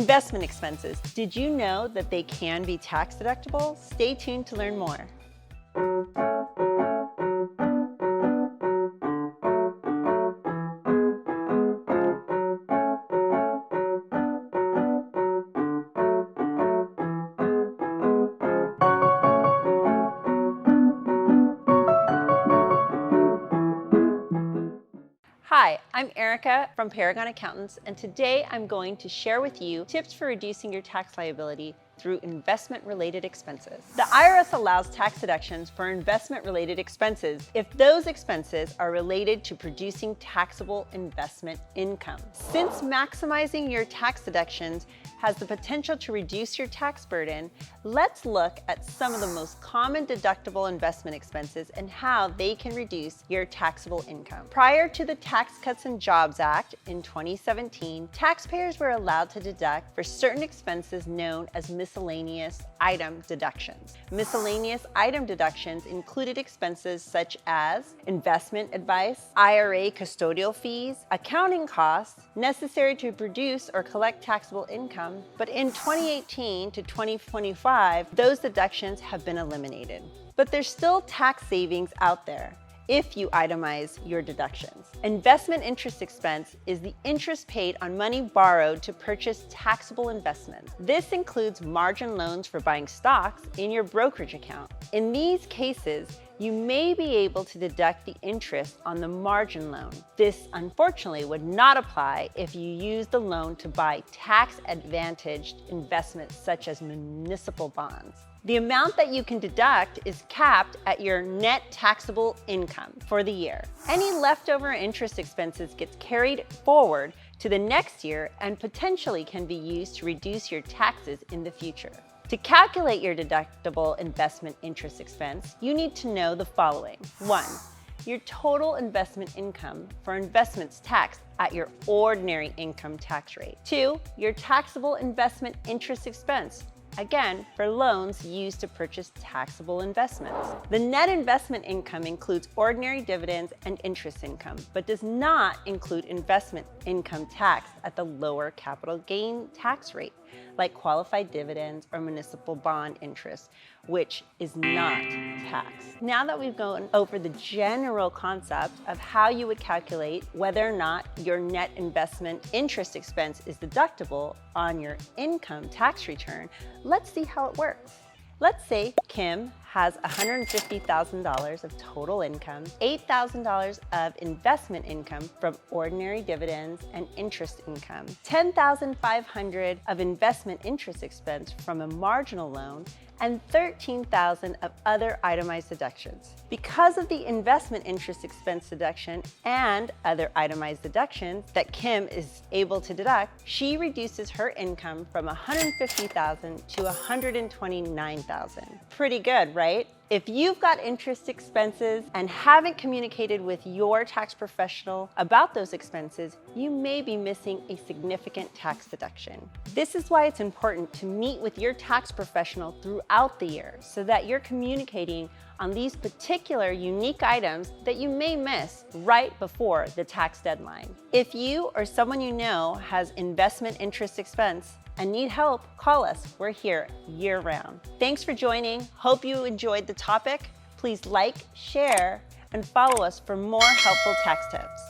Investment expenses. Did you know that they can be tax deductible? Stay tuned to learn more. Hi, I'm Erica from Paragon Accountants, and today I'm going to share with you tips for reducing your tax liability through investment-related expenses. The IRS allows tax deductions for investment-related expenses if those expenses are related to producing taxable investment income. Since maximizing your tax deductions has the potential to reduce your tax burden, let's look at some of the most common deductible investment expenses and how they can reduce your taxable income. Prior to the Tax Cuts and Jobs Act in 2017, taxpayers were allowed to deduct for certain expenses known as miscellaneous item deductions. Miscellaneous item deductions included expenses such as investment advice, IRA custodial fees, accounting costs necessary to produce or collect taxable income, but in 2018 to 2025, those deductions have been eliminated. But there's still tax savings out there if you itemize your deductions. Investment interest expense is the interest paid on money borrowed to purchase taxable investments. This includes margin loans for buying stocks in your brokerage account. In these cases, you may be able to deduct the interest on the margin loan. This, unfortunately, would not apply if you use the loan to buy tax-advantaged investments such as municipal bonds. The amount that you can deduct is capped at your net taxable income for the year. Any leftover interest expenses gets carried forward to the next year and potentially can be used to reduce your taxes in the future. To calculate your deductible investment interest expense, you need to know the following. 1. Your total investment income for investments taxed at your ordinary income tax rate. 2. Your taxable investment interest expense, again, for loans used to purchase taxable investments. The net investment income includes ordinary dividends and interest income, but does not include investment income tax at the lower capital gain tax rate, like qualified dividends or municipal bond interest, which is not taxed. Now that we've gone over the general concept of how you would calculate whether or not your net investment interest expense is deductible on your income tax return, let's see how it works. Let's say Kim has $150,000 of total income, $8,000 of investment income from ordinary dividends and interest income, $10,500 of investment interest expense from a marginal loan, and $13,000 of other itemized deductions. Because of the investment interest expense deduction and other itemized deductions that Kim is able to deduct, she reduces her income from $150,000 to $129,000. Pretty good, right? If you've got interest expenses and haven't communicated with your tax professional about those expenses, you may be missing a significant tax deduction. This is why it's important to meet with your tax professional throughout the year so that you're communicating on these particular unique items that you may miss right before the tax deadline. If you or someone you know has investment interest expense and need help, call us. We're here year-round. Thanks for joining. Hope you enjoyed the topic. Please like, share, and follow us for more helpful tax tips.